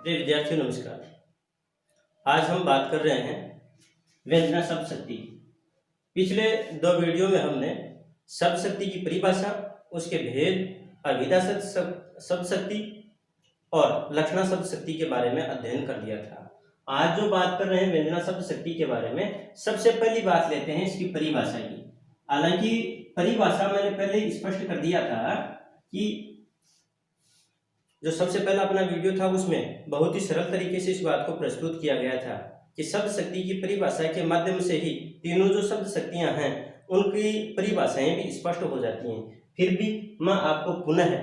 प्रिय विद्यार्थियों नमस्कार। आज हम बात कर रहे हैं व्यंजना शब्द शक्ति। पिछले दो वीडियो में हमने शब्द शक्ति की परिभाषा, उसके भेद, अभिधा शब्द शक्ति और लक्षणा शब्द शक्ति के बारे में अध्ययन कर लिया था। आज जो बात कर रहे हैं व्यंजना शब्द शक्ति के बारे में, सबसे पहली बात लेते हैं इसकी परिभाषा की। हालांकि परिभाषा मैंने पहले ही स्पष्ट कर दिया था कि जो सबसे पहला अपना वीडियो था उसमें बहुत ही सरल तरीके से इस बात को प्रस्तुत किया गया था कि शब्द शक्ति की परिभाषा के माध्यम से ही तीनों जो शब्द शक्तियां हैं उनकी परिभाषाएं भी स्पष्ट हो जाती हैं। फिर भी मैं आपको पुनः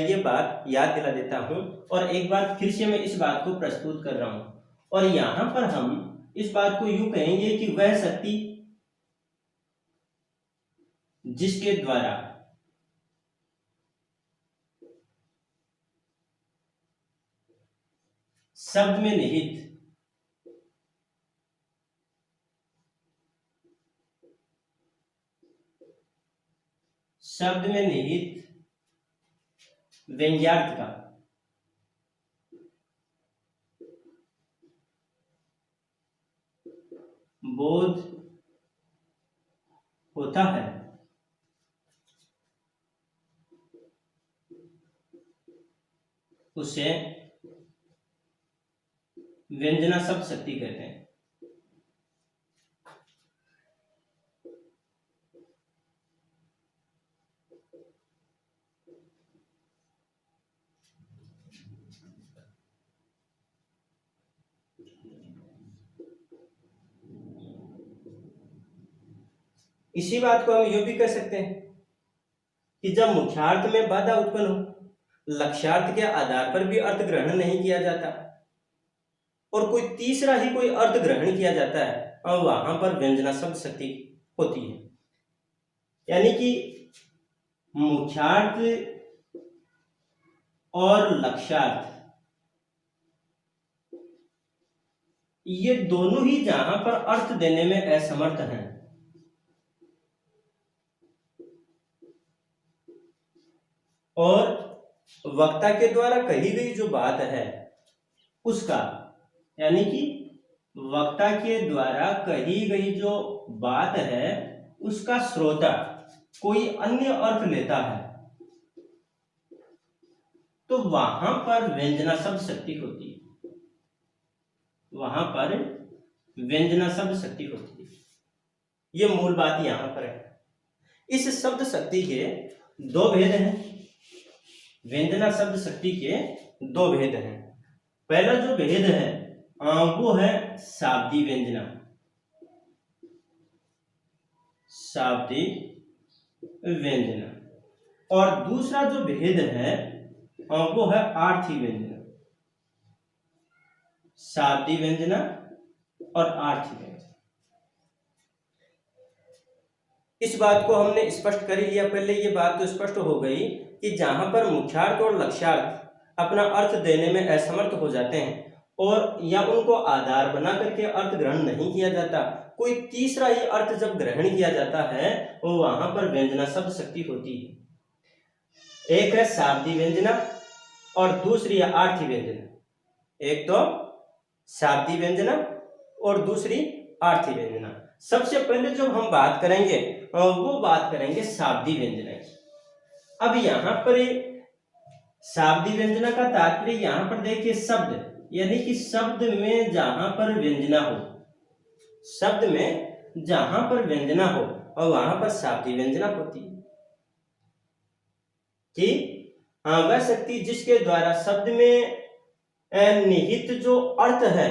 ये बात याद दिला देता हूं और एक बार फिर से मैं इस बात को प्रस्तुत कर रहा हूं। और यहां पर हम इस बात को यूं कहेंगे कि वह शक्ति जिसके द्वारा शब्द में निहित व्यंग्यार्थ का बोध होता है उसे व्यंजना शब्द शक्ति कहते हैं। इसी बात को हम यह भी कह सकते हैं कि जब मुख्यार्थ में बाधा उत्पन्न हो, लक्ष्यार्थ के आधार पर भी अर्थ ग्रहण नहीं किया जाता और कोई तीसरा ही कोई अर्थ ग्रहण किया जाता है और वहां पर व्यंजना शब्द शक्ति होती है। यानी कि मुख्यार्थ और लक्ष्यार्थ ये दोनों ही जहां पर अर्थ देने में असमर्थ हैं, और वक्ता के द्वारा कही गई जो बात है उसका, यानी कि वक्ता के द्वारा कही गई जो बात है उसका श्रोता कोई अन्य अर्थ लेता है तो वहां पर व्यंजना शब्द शक्ति होती है। वहां पर व्यंजना शब्द शक्ति होती है। ये मूल बात यहां पर है। इस शब्द शक्ति के दो भेद हैं। व्यंजना शब्द शक्ति के दो भेद हैं। पहला जो भेद है वो है शाब्दी व्यंजना, शाब्दी व्यंजना, और दूसरा जो भेद है वो है आर्थी व्यंजना, शाब्दी व्यंजना और आर्थी व्यंजना। इस बात को हमने स्पष्ट कर लिया। पहले ये बात तो स्पष्ट हो गई कि जहां पर मुख्यार्थ और लक्ष्यार्थ अपना अर्थ देने में असमर्थ हो जाते हैं और या उनको आधार बना करके अर्थ ग्रहण नहीं किया जाता, कोई तीसरा ही अर्थ जब ग्रहण किया जाता है वो वहां पर व्यंजना शब्द शक्ति होती है। एक है शाब्दी व्यंजना और दूसरी है आर्थी व्यंजना। एक तो शाब्दी व्यंजना और दूसरी आर्थी व्यंजना। सबसे पहले जो हम बात करेंगे वो बात करेंगे शाब्दी व्यंजना की। अब यहाँ पर शाब्दी व्यंजना का तात्पर्य यहाँ पर देखिए शब्द, यानी कि शब्द में जहां पर व्यंजना हो, शब्द में जहां पर व्यंजना हो और वहां पर शाब्दी व्यंजना होती है कि वह शक्ति जिसके द्वारा शब्द में निहित जो अर्थ है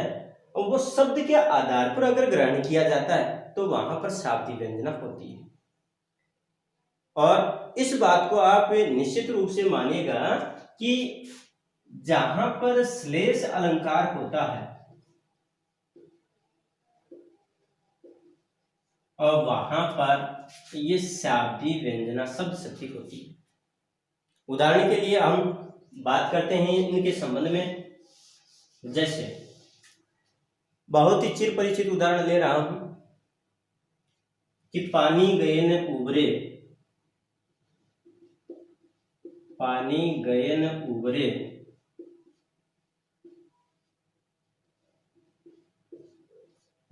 वो शब्द के आधार पर अगर ग्रहण किया जाता है तो वहां पर शाब्दी व्यंजना होती है। और इस बात को आप निश्चित रूप से मानिएगा कि जहां पर श्लेष अलंकार होता है और वहां पर ये शाब्दी व्यंजना शब्द शक्ति होती है। उदाहरण के लिए हम बात करते हैं इनके संबंध में। जैसे बहुत ही चिर परिचित उदाहरण ले रहा हूं कि पानी गए न उबरे, पानी गए न उबरे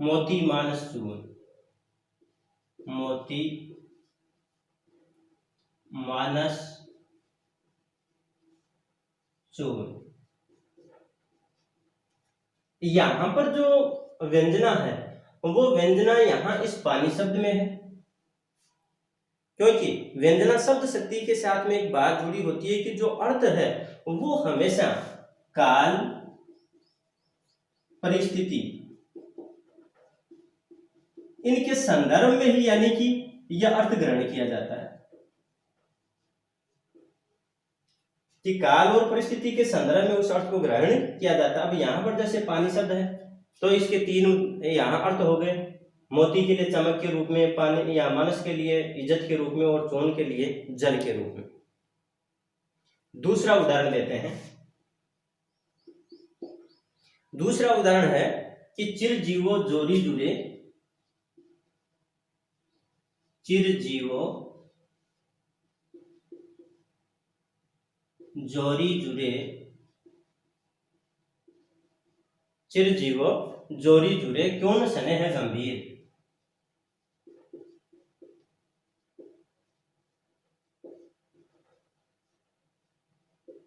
मोती मानस चूर्ण, मोती मानस चूर्ण। यहां पर जो व्यंजना है वो व्यंजना यहां इस पानी शब्द में है, क्योंकि व्यंजना शब्द शक्ति के साथ में एक बात जुड़ी होती है कि जो अर्थ है वो हमेशा काल, परिस्थिति, इनके संदर्भ में ही यानी कि यह अर्थ ग्रहण किया जाता है, कि काल और परिस्थिति के संदर्भ में उस अर्थ को ग्रहण किया जाता है। अब यहाँ पर जैसे पानी शब्द है तो इसके तीन यहाँ अर्थ हो गए, मोती के लिए चमक के रूप में, पानी या मानस के लिए इज्जत के रूप में, और चूर्ण के लिए जल के रूप में। दूसरा उदाहरण लेते हैं। दूसरा उदाहरण है कि चिरजीवो जोरी जुड़े, चिरजीवो जोरी जुड़े, चिरजीवो जोरी जुड़े, क्यों न सने है गंभीर।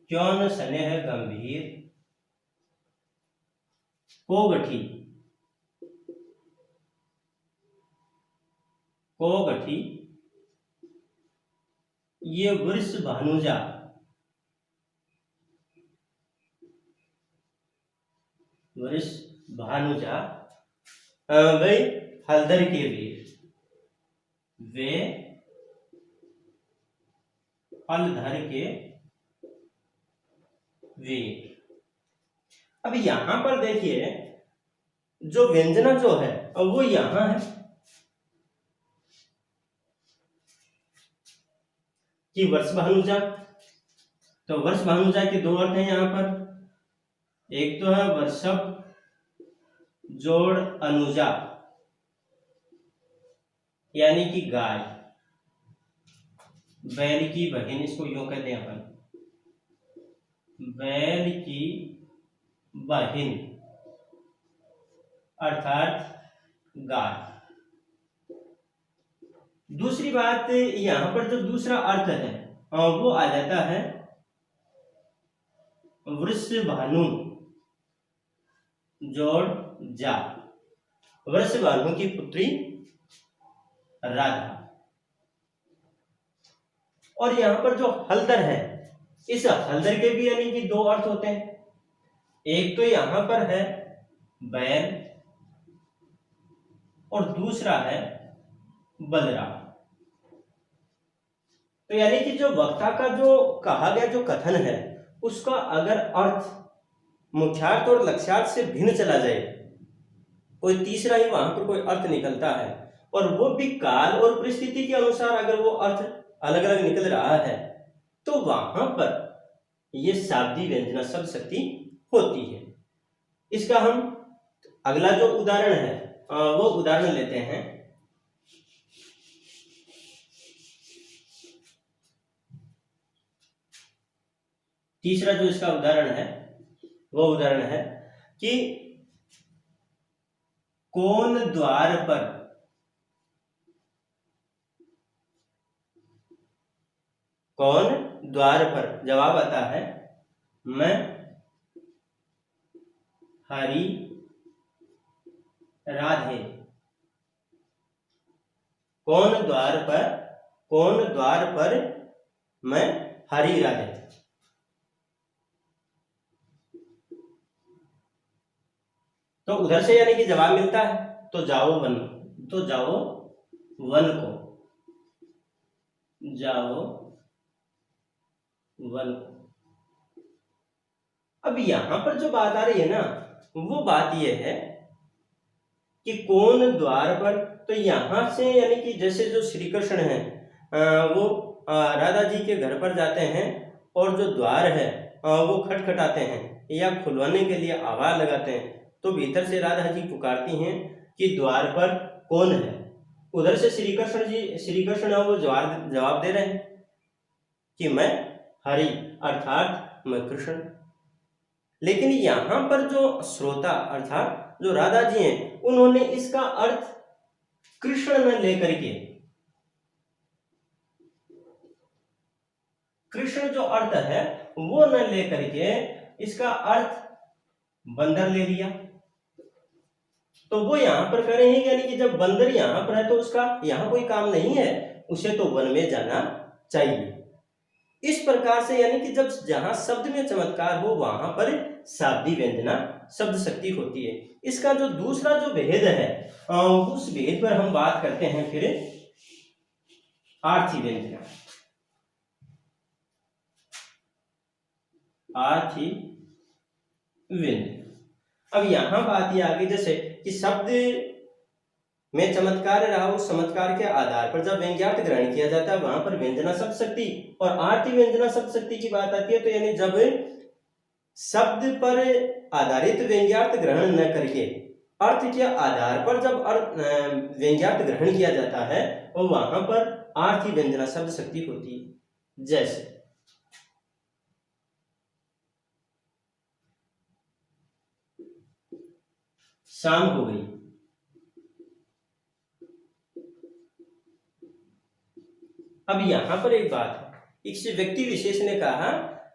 क्यों न सने है गंभीर, कोगठी, कोगठी ये वृष भानुजा, वृष भानुजा वे हलधर के वीर, वे हलधर के वीर। अब यहां पर देखिए जो व्यंजना जो है वो यहां है कि वर्ष भानुजा, तो वर्ष भानुजा के दो अर्थ हैं यहां पर, एक तो है वर्षभ जोड़ अनुजा यानी कि गाय, बैल की बहन, इसको यूं कहते हैं अपन, बैल की बहन अर्थात गाय। दूसरी बात यहां पर जो दूसरा अर्थ है वो आ जाता है वृष भानु जोड़ जा, वृष भानु की पुत्री राधा। और यहां पर जो हलधर है, इस हलधर के भी यानी कि दो अर्थ होते हैं, एक तो यहां पर है बैल और दूसरा है बलराम। तो यानी कि जो वक्ता का जो कहा गया जो कथन है उसका अगर अर्थ मुख्यार्थ और लक्ष्यार्थ से भिन्न चला जाए, कोई तीसरा ही वहां पर कोई अर्थ निकलता है, और वो भी काल और परिस्थिति के अनुसार अगर वो अर्थ अलग अलग निकल रहा है, तो वहां पर ये शाब्दी व्यंजना शब्द शक्ति होती है। इसका हम अगला जो उदाहरण है वो उदाहरण लेते हैं। तीसरा जो इसका उदाहरण है वो उदाहरण है कि कौन द्वार पर, कौन द्वार पर, जवाब आता है मैं हरि राधे। कौन द्वार पर, कौन द्वार पर मैं हरि राधे। तो उधर से यानी कि जवाब मिलता है तो जाओ वन, तो जाओ वन को, जाओ वन। अब यहां पर जो बात आ रही है ना वो बात यह है कि कौन द्वार पर, तो यहां से यानी कि जैसे जो श्री कृष्ण है वो राधा जी के घर पर जाते हैं और जो द्वार है वो खटखटाते हैं या खुलवाने के लिए आवाज लगाते हैं, तो भीतर से राधा जी पुकारती हैं कि द्वार पर कौन है। उधर से श्री कृष्ण वो जवाब दे रहे हैं कि मैं हरि अर्थात मैं कृष्ण। लेकिन यहां पर जो श्रोता अर्थात जो राधा जी हैं, उन्होंने इसका अर्थ कृष्ण न लेकर के, कृष्ण जो अर्थ है वो न लेकर के इसका अर्थ बंदर ले लिया। तो वो यहां पर कह रहे हैं यानी कि जब बंदर यहां पर है तो उसका यहां कोई काम नहीं है, उसे तो वन में जाना चाहिए। इस प्रकार से यानी कि जब जहां शब्द में चमत्कार हो वहां पर शाब्दी व्यंजना शब्द शक्ति होती है। इसका जो दूसरा जो भेद है उस भेद पर हम बात करते हैं फिर आर्थी व्यंजना। आर्थी व्यंजना, अब यहां बात ये आ गई जैसे कि शब्द में चमत्कार रहा, उस चमत्कार के आधार पर जब व्यंग्यार्थ ग्रहण किया जाता है वहां पर व्यंजना शब्द शक्ति और आर्थी व्यंजना शब्द शक्ति की बात आती है। तो यानी जब शब्द पर आधारित व्यंग्यार्थ ग्रहण न करके अर्थ के आधार पर जब व्यंग्यार्थ ग्रहण किया जाता है और वहां पर आर्थी व्यंजना शब्द शक्ति होती है। जैसे शाम हो गई, अब यहां पर एक बात है, इस व्यक्ति विशेष ने कहा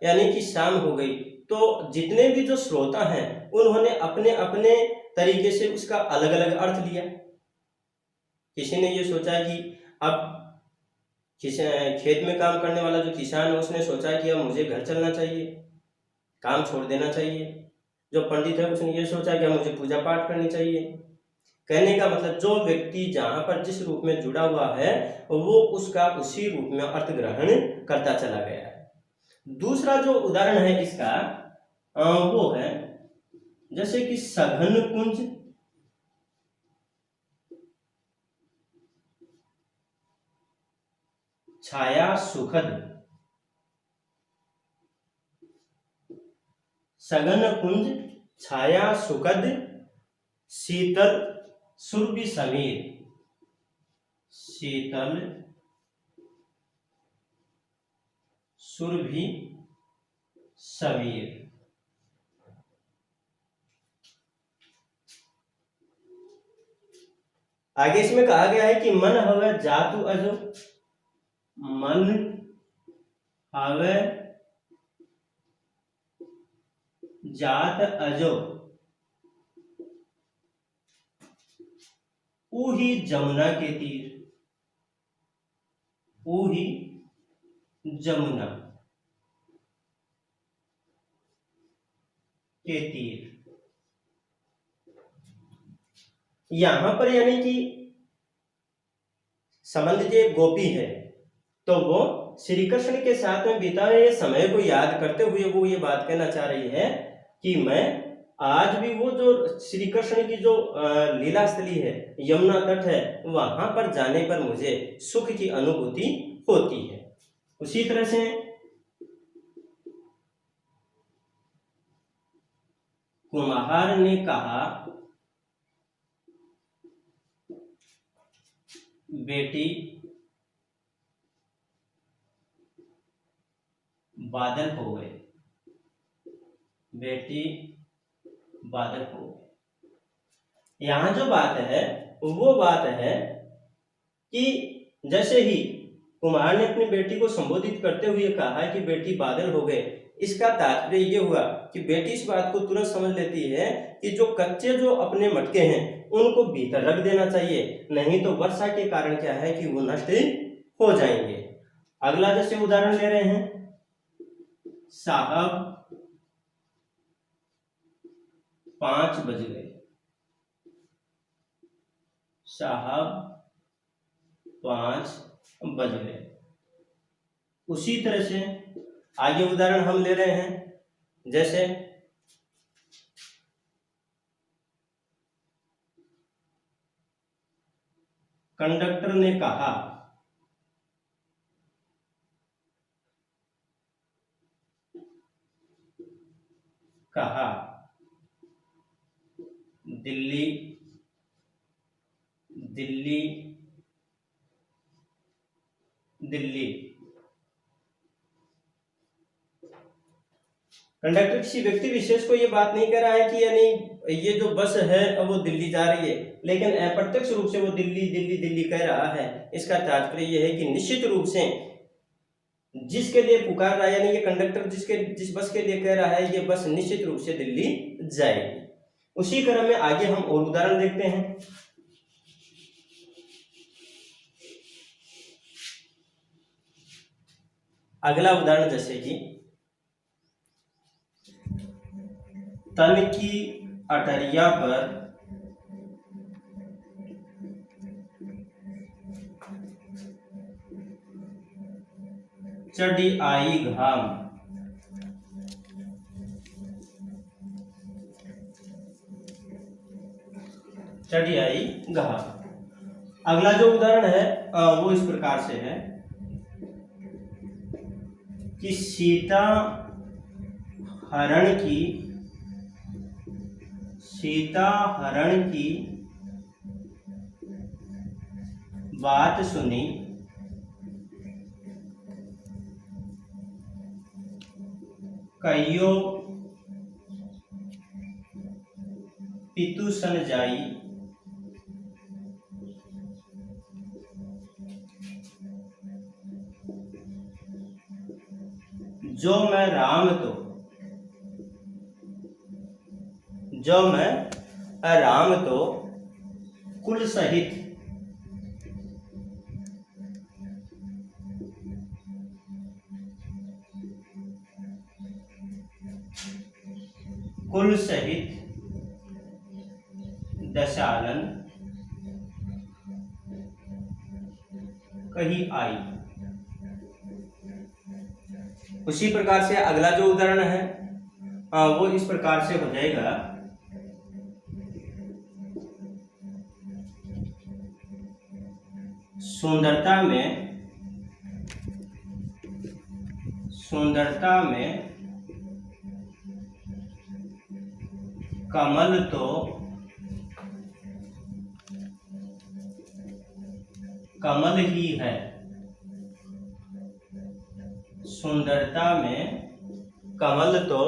यानी कि शाम हो गई, तो जितने भी जो श्रोता हैं उन्होंने अपने अपने तरीके से उसका अलग अलग अर्थ लिया। किसी ने ये सोचा कि अब खेत में काम करने वाला जो किसान है उसने सोचा कि अब मुझे घर चलना चाहिए, काम छोड़ देना चाहिए। जो पंडित है उसने ये सोचा कि अब मुझे पूजा पाठ करनी चाहिए। कहने का मतलब जो व्यक्ति जहां पर जिस रूप में जुड़ा हुआ है वो उसका उसी रूप में अर्थ ग्रहण करता चला गया है। दूसरा जो उदाहरण है इसका वो है जैसे कि सघन कुंज, छाया सुखद, सघन कुंज छाया सुखद, शीतल सुरभि समीर, शीतल सुरभि समीर। आगे इसमें कहा गया है कि मन हवे जातु अजो, मन हवे जात अजो, ऊही जमुना के तीर, ऊही जमुना के तीर। यहां पर यानी कि समझ लीजिए एक गोपी है तो वो श्री कृष्ण के साथ में बिताए हुए समय को याद करते हुए वो ये बात कहना चाह रही है कि मैं आज भी वो जो श्री कृष्ण की जो लीला स्थली है यमुना तट है वहां पर जाने पर मुझे सुख की अनुभूति होती है। उसी तरह से कुम्हार ने कहा बेटी बादल हो गए, बेटी बादल हो गए। यहां जो बात है वो बात है कि जैसे ही कुम्हार ने अपनी बेटी को संबोधित करते हुए कहा कि बेटी बादल हो गए, इसका तात्पर्य ये हुआ कि बेटी इस बात को तुरंत समझ लेती है कि जो कच्चे जो अपने मटके हैं उनको भीतर रख देना चाहिए, नहीं तो वर्षा के कारण क्या है कि वो नष्ट हो जाएंगे। अगला जैसे उदाहरण ले रहे हैं, साहब 5 बज गए, साहब 5 बज गए। उसी तरह से आगे उदाहरण हम ले रहे हैं, जैसे कंडक्टर ने कहा कहा दिल्ली दिल्ली दिल्ली। कंडक्टर किसी व्यक्ति विशेष को ये बात नहीं कह रहा है कि यानी ये जो बस है वो दिल्ली जा रही है, लेकिन अप्रत्यक्ष रूप से वो दिल्ली दिल्ली दिल्ली कह रहा है। इसका तात्पर्य ये है कि निश्चित रूप से जिसके लिए पुकार रहा है, यानी ये कंडक्टर जिस बस के लिए कह रहा है, ये बस निश्चित रूप से दिल्ली जाएगी। उसी क्रम में आगे हम और उदाहरण देखते हैं। अगला उदाहरण जैसे कि तन की अटरिया पर चढ़ी आई घाम, चढ़ी आई घाम। अगला जो उदाहरण है वो इस प्रकार से है कि सीता हरण की बात सुनी, कहियो पितु सन जाई, जो मैं राम तो कुल सहित दशानन कही आई। उसी प्रकार से अगला जो उदाहरण है वो इस प्रकार से हो जाएगा, सुंदरता में कमल तो कमल ही है, सुंदरता में कमल तो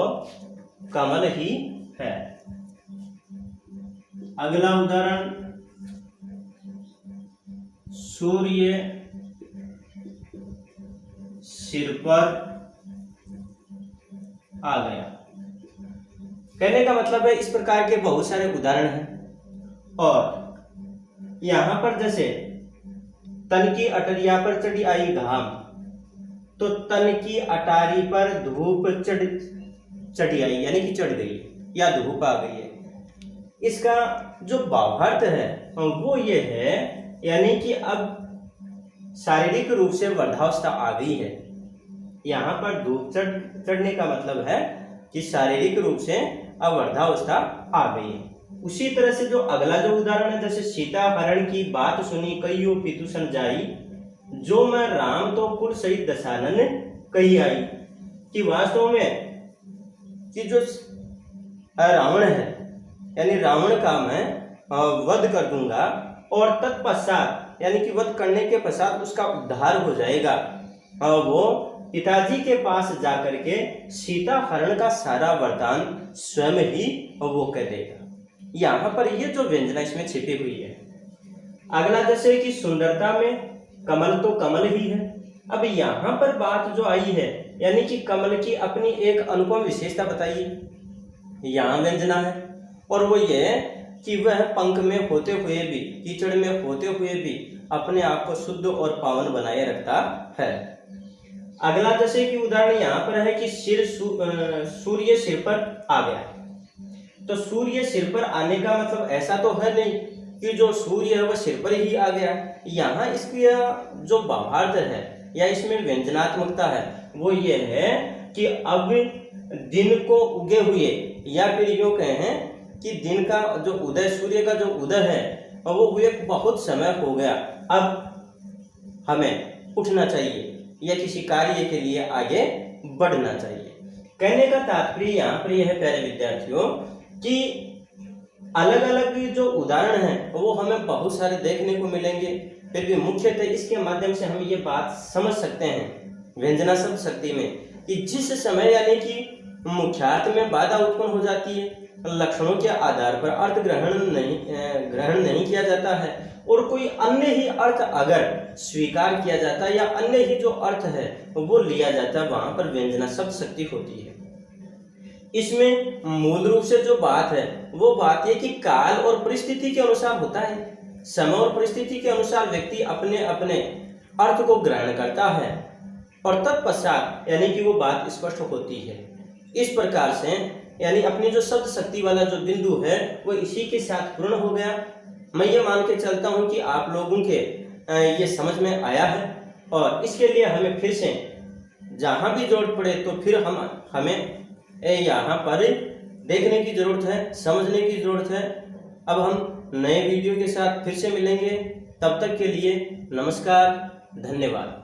कमल ही है। अगला उदाहरण, सूर्य सिर पर आ गया। कहने का मतलब है इस प्रकार के बहुत सारे उदाहरण हैं और यहां पर जैसे तन की अटरिया पर चढ़ी आई घाम, तो तन की अटारी पर धूप चढ़ी आई यानी कि चढ़ गई या धूप आ गई है। इसका जो भावार्थ है वो ये है यानी कि अब शारीरिक रूप से वृद्धावस्था आ गई है। यहाँ पर धूप चढ़ने का मतलब है कि शारीरिक रूप से अब वृद्धावस्था आ गई है। उसी तरह से जो अगला जो उदाहरण है, जैसे सीता हरण की बात सुनी, कहियो पितु सन जाई, जो मैं राम तो कुल सहित दशानन कही आई। कि वास्तव में कि जो रावण है यानी रावण का मैं वध कर दूंगा और तत्पश्चात यानी कि वध करने के पश्चात उसका उद्धार हो जाएगा। वो पिताजी के पास जाकर के सीता हरण का सारा वरदान स्वयं ही वो कर देगा। यहाँ पर ये जो व्यंजना इसमें छिपी हुई है। अगला जैसे कि सुंदरता में कमल तो कमल ही है। अब यहाँ पर बात जो आई है यानी कि कमल की अपनी एक अनुपम विशेषता बताइए। यहाँ व्यंजना है और वो ये कि वह पंख में होते हुए भी, कीचड़ में होते हुए भी अपने आप को शुद्ध और पावन बनाए रखता है। अगला जैसे कि उदाहरण यहाँ पर है कि सूर्य सिर पर आ गया। तो सूर्य सिर पर आने का मतलब ऐसा तो है नहीं कि जो सूर्य है वह सिर पर ही आ गया। यहाँ इसकी जो भावार्थ है या इसमें व्यंजनात्मकता है वो ये है कि अब दिन को उगे हुए, या फिर यूँ कहें कि दिन का जो उदय, सूर्य का जो उदय है वो हुए बहुत समय हो गया, अब हमें उठना चाहिए या किसी कार्य के लिए आगे बढ़ना चाहिए। कहने का तात्पर्य यहाँ पर यह है प्यारे विद्यार्थियों कि अलग अलग जो उदाहरण हैं वो हमें बहुत सारे देखने को मिलेंगे, फिर भी मुख्यतः इसके माध्यम से हम ये बात समझ सकते हैं व्यंजना शब्द शक्ति में कि जिस समय यानी कि मुख्यार्थ में बाधा उत्पन्न हो जाती है, लक्षणों के आधार पर अर्थ ग्रहण नहीं किया जाता है और कोई अन्य ही अर्थ अगर स्वीकार किया जाता है या अन्य ही जो अर्थ है वो लिया जाता है, वहां पर व्यंजना शब्द शक्ति होती है। इसमें मूल रूप से जो बात है वो बात है कि काल और परिस्थिति के अनुसार होता है। समय और परिस्थिति के अनुसार व्यक्ति अपने अपने अर्थ को ग्रहण करता है और तत्पश्चात यानी कि वो बात स्पष्ट होती है। इस प्रकार से यानी अपनी जो शब्द शक्ति वाला जो बिंदु है वो इसी के साथ पूर्ण हो गया। मैं ये मान के चलता हूँ कि आप लोगों के ये समझ में आया है और इसके लिए हमें फिर से जहाँ भी जरूरत पड़े तो फिर हमें यहाँ पर देखने की ज़रूरत है, समझने की ज़रूरत है। अब हम नए वीडियो के साथ फिर से मिलेंगे, तब तक के लिए नमस्कार, धन्यवाद।